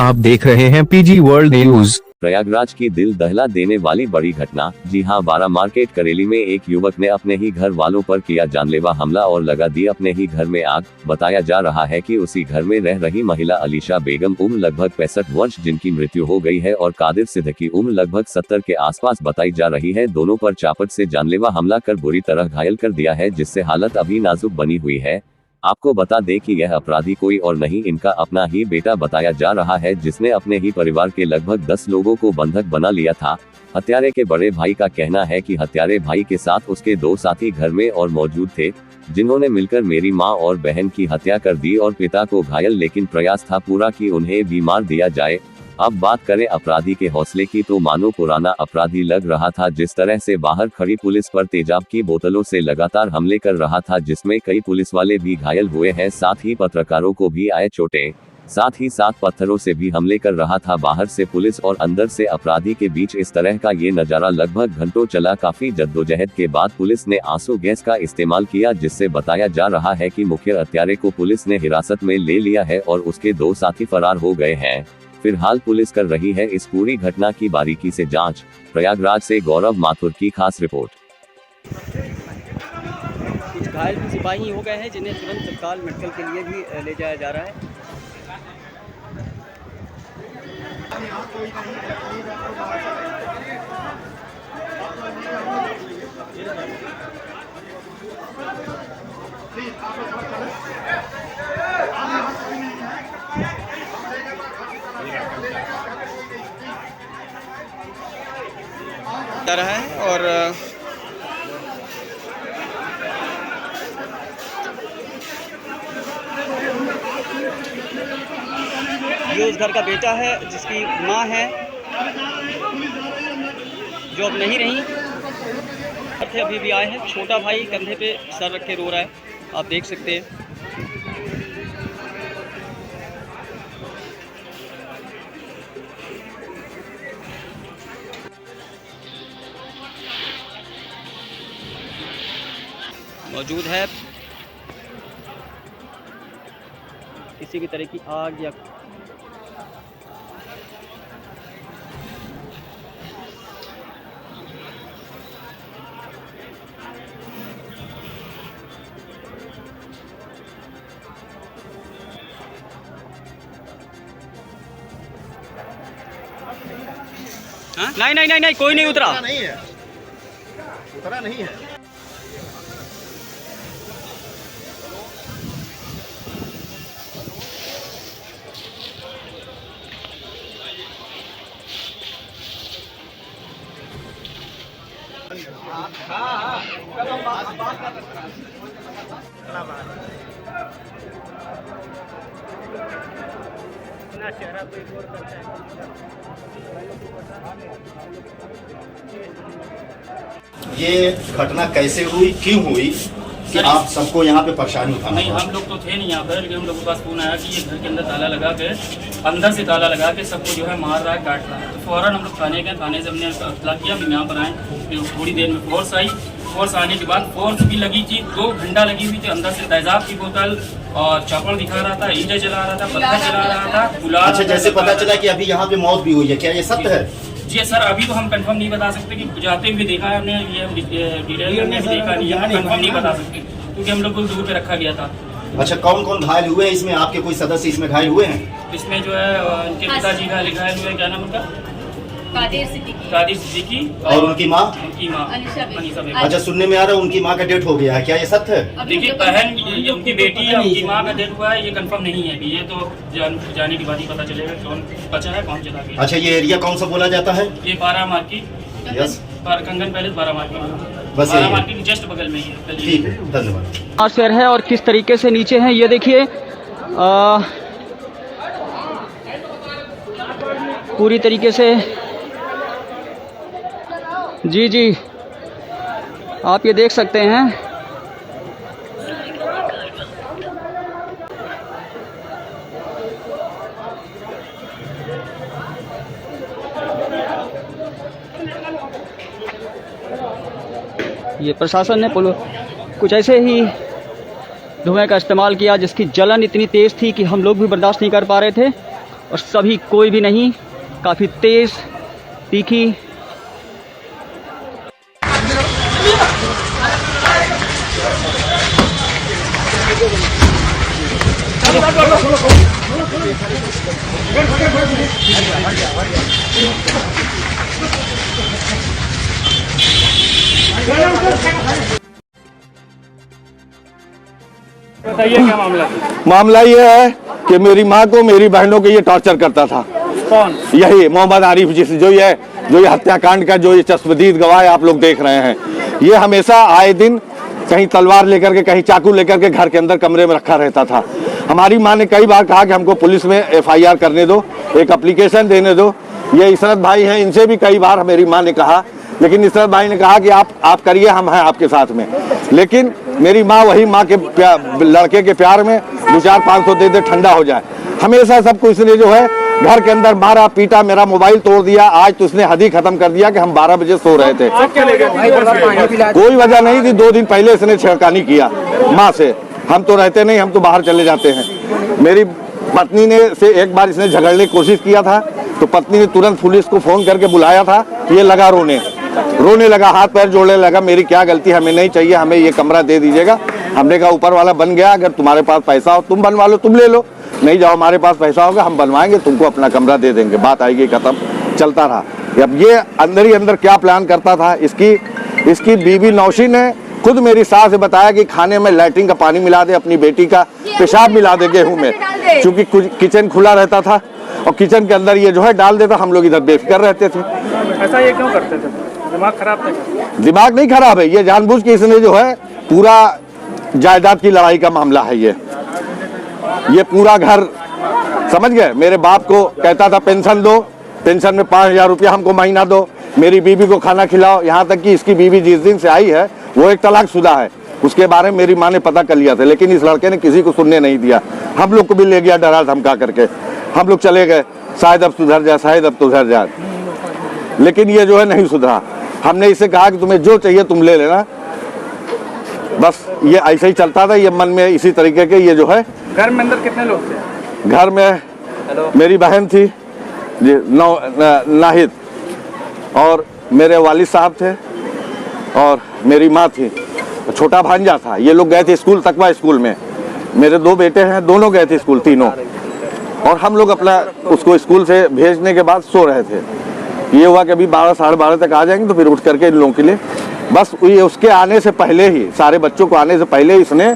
आप देख रहे हैं पीजी वर्ल्ड न्यूज। प्रयागराज की दिल दहला देने वाली बड़ी घटना। जी हां, 12 मार्केट करेली में एक युवक ने अपने ही घर वालों पर किया जानलेवा हमला और लगा दी अपने ही घर में आग। बताया जा रहा है कि उसी घर में रह रही महिला अलीशा बेगम उम्र लगभग 65 वर्ष जिनकी मृत्यु हो गई है और कादिर सिद्दीकी उम्र लगभग 70 के आसपास बताई जा रही है, दोनों पर चापट से जानलेवा हमला कर बुरी तरह घायल कर दिया है, जिससे हालत अभी नाजुक बनी हुई है। आपको बता दें कि यह अपराधी कोई और नहीं, इनका अपना ही बेटा बताया जा रहा है, जिसने अपने ही परिवार के लगभग 10 लोगों को बंधक बना लिया था। हत्यारे के बड़े भाई का कहना है कि हत्यारे भाई के साथ उसके 2 साथी घर में और मौजूद थे, जिन्होंने मिलकर मेरी मां और बहन की हत्या कर दी और पिता को घायल, लेकिन प्रयास था पूरा कि उन्हें भी मार दिया जाए। अब बात करें अपराधी के हौसले की तो मानो पुराना अपराधी लग रहा था। जिस तरह से बाहर खड़ी पुलिस पर तेजाब की बोतलों से लगातार हमले कर रहा था, जिसमें कई पुलिस वाले भी घायल हुए हैं, साथ ही पत्रकारों को भी आए चोटें। साथ ही साथ पत्थरों से भी हमले कर रहा था। बाहर से पुलिस और अंदर से अपराधी के बीच इस तरह का ये नजारा लगभग घंटों चला। काफी जद्दोजहद के बाद पुलिस ने आंसू गैस का इस्तेमाल किया, जिससे बताया जा रहा है कि मुख्य हत्यारे को पुलिस ने हिरासत में ले लिया है और उसके 2 साथी फरार हो गए हैं। फिलहाल पुलिस कर रही है इस पूरी घटना की बारीकी से जांच। प्रयागराज से गौरव माथुर की खास रिपोर्ट। कुछ घायल सिपाही हो गए हैं, जिन्हें तुरंत तत्काल मेडिकल के लिए भी ले जाया जा रहा है। जा रहा है और ये उस घर का बेटा है जिसकी माँ है, जो अब नहीं रही। अभी भी आए हैं, छोटा भाई कंधे पे सर रख के रो रहा है, आप देख सकते हैं। मौजूद है किसी भी तरह की आग या नहीं, कोई नहीं उतरा। नहीं है, उतरा नहीं है। ये घटना कैसे हुई, क्यों हुई कि आप सबको यहाँ पे परेशानी उठाना? नहीं, हम लोग तो थे नहीं यहाँ पर, लेकिन हम लोग के पास फोन आया कि ये घर के अंदर ताला लगा के, अंदर से ताला लगा के सबको जो है मार रहा है, काट रहा है। तो फौरन हम लोग थाने गए, थाने से हमने इत्तला किया, हम यहाँ पर आए। फिर थोड़ी देर में फोर्स आई, फोर्स आने के बाद फोर्स भी लगी थी, 2 घंटा लगी हुई थी। अंदर से तेजाब की बोतल और चापड़ दिखा रहा था, ईंटें जला रहा था, पत्थर जला रहा था, गुलाब। अच्छा, जैसे पता चला कि अभी यहाँ पे मौत भी हुई है, क्या ये सत्य है? जी सर, अभी तो हम कंफर्म नहीं बता सकते कि जाते हुए देखा है हमने, ये डिटेल में देखा नहीं है, कंफर्म नहीं बता सकते क्योंकि हम लोग को दूर पे रखा गया था। अच्छा, कौन कौन घायल हुए हैं इसमें? आपके कोई सदस्य इसमें घायल हुए हैं? इसमें जो है उनके पिताजी घायल हुए, क्या नाम उनका? कादिर सिद्दीकी और उनकी माँ अनीशा बेगम। अच्छा, सुनने में आ रहा है उनकी माँ का डेथ हो गया है, क्या ये सत्य है? देखिए बहन, ये उनकी बेटी है, उनकी माँ का डेथ हुआ है, ये कंफर्म नहीं है अभी। ये तो जाने के बाद ही पता चलेगा कौन बचा है, कौन चला गया। अच्छा, ये एरिया कौन सा बोला जाता है? ये 12 मार्केट, यस, कंगन पैलेस 12 मार्केट, बस 12 मार्केट के जस्ट बगल में ही है। ठीक है, धन्यवाद। सर है और किस तरीके से नीचे हैं ये देखिए, पूरी तरीके से। जी आप ये देख सकते हैं। ये प्रशासन ने कुछ ऐसे ही धुएं का इस्तेमाल किया जिसकी जलन इतनी तेज़ थी कि हम लोग भी बर्दाश्त नहीं कर पा रहे थे और सभी कोई भी नहीं, काफ़ी तेज़ तीखी बताइए क्या मामला? मामला ये है कि मेरी माँ को मेरी बहनों को ये टॉर्चर करता था। कौन? यही मोहम्मद आरिफ, जो ये हत्याकांड का जो ये चश्मदीद गवाह आप लोग देख रहे हैं, ये हमेशा आए दिन कहीं तलवार लेकर के, कहीं चाकू लेकर के घर के अंदर कमरे में रखा रहता था। हमारी माँ ने कई बार कहा कि हमको पुलिस में FIR करने दो, एक एप्लीकेशन देने दो। ये इशरत भाई हैं, इनसे भी कई बार मेरी माँ ने कहा, लेकिन इशरत भाई ने कहा कि आप करिए, हम हैं आपके साथ में। लेकिन मेरी माँ वही माँ के लड़के के प्यार में 200-500 दे ठंडा हो जाए। हमेशा सबको इसने जो है घर के अंदर मारा पीटा, मेरा मोबाइल तोड़ दिया। आज तो इसने हद ही खत्म कर दिया कि हम 12 बजे सो रहे थे। कोई वजह नहीं थी। 2 दिन पहले इसने छेड़खानी किया माँ से। हम तो रहते नहीं, हम तो बाहर चले जाते हैं। मेरी पत्नी ने से एक बार इसने झगड़ने की कोशिश किया था, तो पत्नी ने तुरंत पुलिस को फोन करके बुलाया था। ये लगा रोने लगा, हाथ पैर जोड़ने लगा, मेरी क्या गलती, हमें नहीं चाहिए, हमें ये कमरा दे दीजिएगा। हमने कहा ऊपर वाला बन गया, अगर तुम्हारे पास पैसा हो तुम बनवा लो, तुम ले लो, नहीं जाओ हमारे पास पैसा होगा हम बनवाएंगे, तुमको अपना कमरा दे देंगे, बात आएगी खत्म। चलता रहा। अब ये अंदर ही अंदर क्या प्लान करता था, इसकी बीवी नौशी ने खुद मेरी सास से बताया कि खाने में लैट्रिन का पानी मिला दे, अपनी बेटी का पेशाब मिला दे गेहूं में, क्योंकि किचन खुला रहता था और किचन के अंदर ये जो है डाल देता। हम लोग इधर बेफिक्र रहते थे। ऐसा ये क्यों करते थे? दिमाग खराब था? दिमाग नहीं खराब है, ये जानबूझ के इसने जो है पूरा जायदाद की लड़ाई का मामला है। ये पूरा घर समझ गए। मेरे बाप को कहता था पेंशन दो, पेंशन में 5000 रुपया हमको महीना दो, मेरी बीवी को खाना खिलाओ। यहाँ तक कि इसकी बीवी जिस दिन से आई है वो एक तलाकशुदा है, उसके बारे में मेरी माँ ने पता कर लिया था, लेकिन इस लड़के ने किसी को सुनने नहीं दिया। हम लोग को भी ले गया डरा धमका करके, हम लोग चले गए, शायद अब सुधर जाए, शायद अब सुधर जाए, लेकिन ये जो है नहीं सुधरा। हमने इसे कहा कि तुम्हें जो चाहिए तुम ले लेना, बस ये ऐसे ही चलता था। ये मन में इसी तरीके के ये जो है। घर में अंदर कितने लोग थे? घर में मेरी बहन थी जी नाहिद, और मेरे वालिद साहब थे, और मेरी माँ थी, छोटा भांजा था। ये लोग गए थे स्कूल, तकवा स्कूल में। मेरे 2 बेटे हैं, दोनों गए थे स्कूल, तीनों। और हम लोग अपना उसको स्कूल से भेजने के बाद सो रहे थे। ये हुआ कि अभी 12 साढ़े 12 तक आ जाएंगे, तो फिर उठ करके इन लोगों के लिए बस ये उसके आने से पहले ही, सारे बच्चों को आने से पहले इसने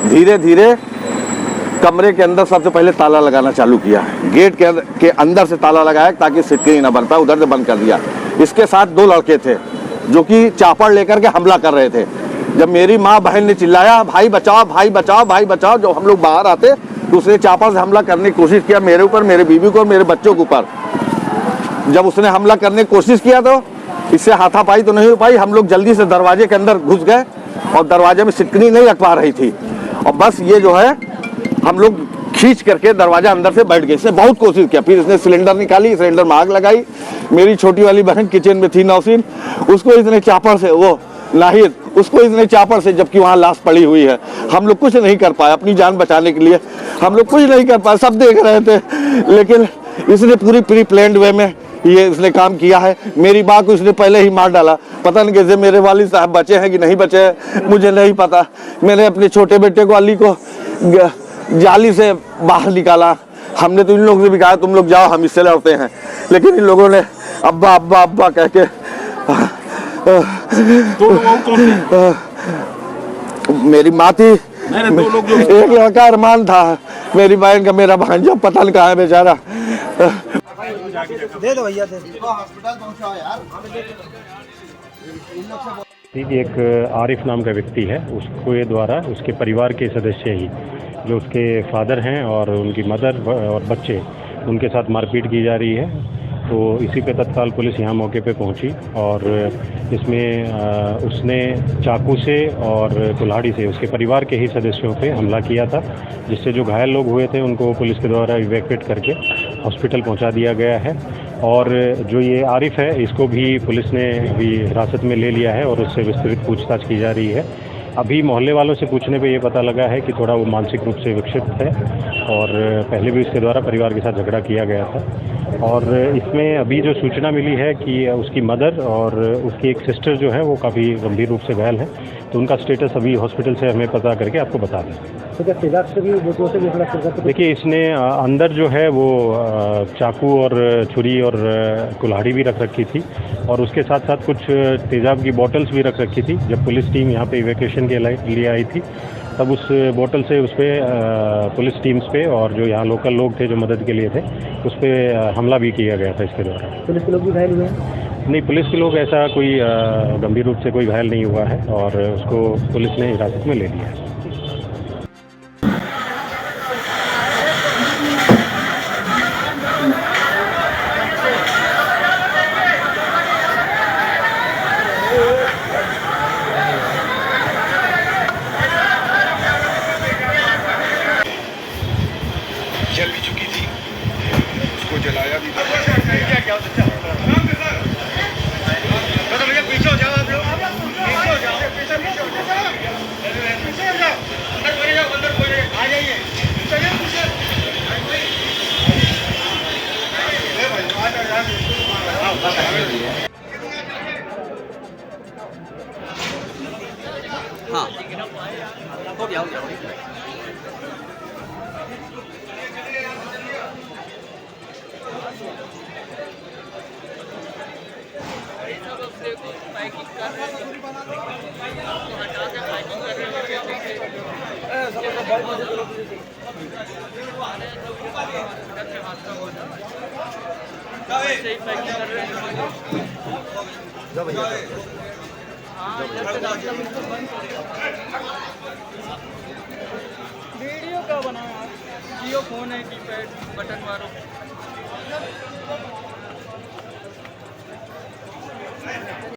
धीरे धीरे कमरे के अंदर सबसे पहले ताला लगाना चालू किया। गेट के अंदर से ताला लगाया ताकि सिटकिनी ना बन पाए, उधर से बंद कर दिया। इसके साथ 2 लड़के थे जो कि चापड़ लेकर के हमला कर रहे थे। जब मेरी माँ बहन ने चिल्लाया भाई बचाओ, भाई बचाओ, भाई बचाओ, जब हम लोग बाहर आते तो उसने चापड़ से हमला करने की कोशिश किया मेरे ऊपर, मेरे बीवी को और मेरे बच्चों के ऊपर। जब उसने हमला करने की कोशिश किया तो इससे हाथापाई तो नहीं हो पाई। हम लोग जल्दी से दरवाजे के अंदर घुस गए और दरवाजे में सिटकिनी नहीं रख पा रही थी, और बस ये जो है हम लोग खींच करके दरवाजा अंदर से बैठ गए। इसने बहुत कोशिश किया, फिर इसने सिलेंडर निकाली, सिलेंडर में आग लगाई। मेरी छोटी वाली बहन किचन में थी नौसीन, उसको इसने चापड़ से, वो नाहिद, उसको इसने चापड़ से, जबकि वहाँ लाश पड़ी हुई है। हम लोग कुछ नहीं कर पाए अपनी जान बचाने के लिए, हम लोग कुछ नहीं कर पाए, सब देख रहे थे, लेकिन इसने पूरी प्री प्लान्ड वे में ये इसने काम किया है। मेरी माँ को इसने पहले ही मार डाला। पता नहीं कैसे मेरे वालिद साहब बचे हैं कि नहीं बचे हैं, मुझे नहीं पता। मैंने अपने छोटे बेटे को, अली को, जाली से बाहर निकाला। हमने तो इन लोगों से भी कहा तुम लोग जाओ, हम इससे लड़ते हैं, लेकिन इन लोगों ने अब्बा अब्बा अब्बा कह के मेरी माँ थी, एक लड़का अरमान था, मेरी बहन का, मेरा भांजा पता नहीं कहाँ है बेचारा। दे दो भैया, दे एक आरिफ नाम का व्यक्ति है, उसको ये द्वारा उसके परिवार के सदस्य ही, जो उसके फादर हैं और उनकी मदर और बच्चे, उनके साथ मारपीट की जा रही है। तो इसी पे तत्काल पुलिस यहाँ मौके पे पहुंची और इसमें उसने चाकू से और कुल्हाड़ी से उसके परिवार के ही सदस्यों पे हमला किया था, जिससे जो घायल लोग हुए थे उनको पुलिस के द्वारा इवैक्यूएट करके हॉस्पिटल पहुंचा दिया गया है। और जो ये आरिफ है, इसको भी पुलिस ने अभी हिरासत में ले लिया है और उससे विस्तृत पूछताछ की जा रही है। अभी मोहल्ले वालों से पूछने पे ये पता लगा है कि थोड़ा वो मानसिक रूप से विक्षिप्त है और पहले भी उसके द्वारा परिवार के साथ झगड़ा किया गया था। और इसमें अभी जो सूचना मिली है कि उसकी मदर और उसकी एक सिस्टर जो है वो काफ़ी गंभीर रूप से घायल है, तो उनका स्टेटस अभी हॉस्पिटल से हमें पता करके आपको बता दें। तो क्या तेजाब से भी बोतलों से भी हमला कर सकते? देखिए, इसने अंदर जो है वो चाकू और छुरी और कुल्हाड़ी भी रख रखी थी और उसके साथ साथ कुछ तेजाब की बोतल्स भी रख रखी थी। जब पुलिस टीम यहाँ पे इवैक्यूएशन के लिए आई थी तब उस बोतल से उस पर पुलिस टीम्स पे और जो यहाँ लोकल लोग थे जो मदद के लिए थे उस पर हमला भी किया गया था इसके द्वारा। पुलिस के लोग भी घायल हुए हैं? नहीं, पुलिस के लोग ऐसा कोई गंभीर रूप से कोई घायल नहीं हुआ है और उसको पुलिस ने हिरासत में ले लिया है। जल भी चुकी थी, उसको जलाया भी था। पीछे हो जाओ आप लोग, पीछे हो जाओ, पीछे हो जाओ, पीछे हो जाओ, अंदर कोई नहीं, आ जाइए, चलिए पीछे। हाँ हो गया हो गया। वीडियो क्या बनाया? जियो फोन है, कीपैड बटन मारो।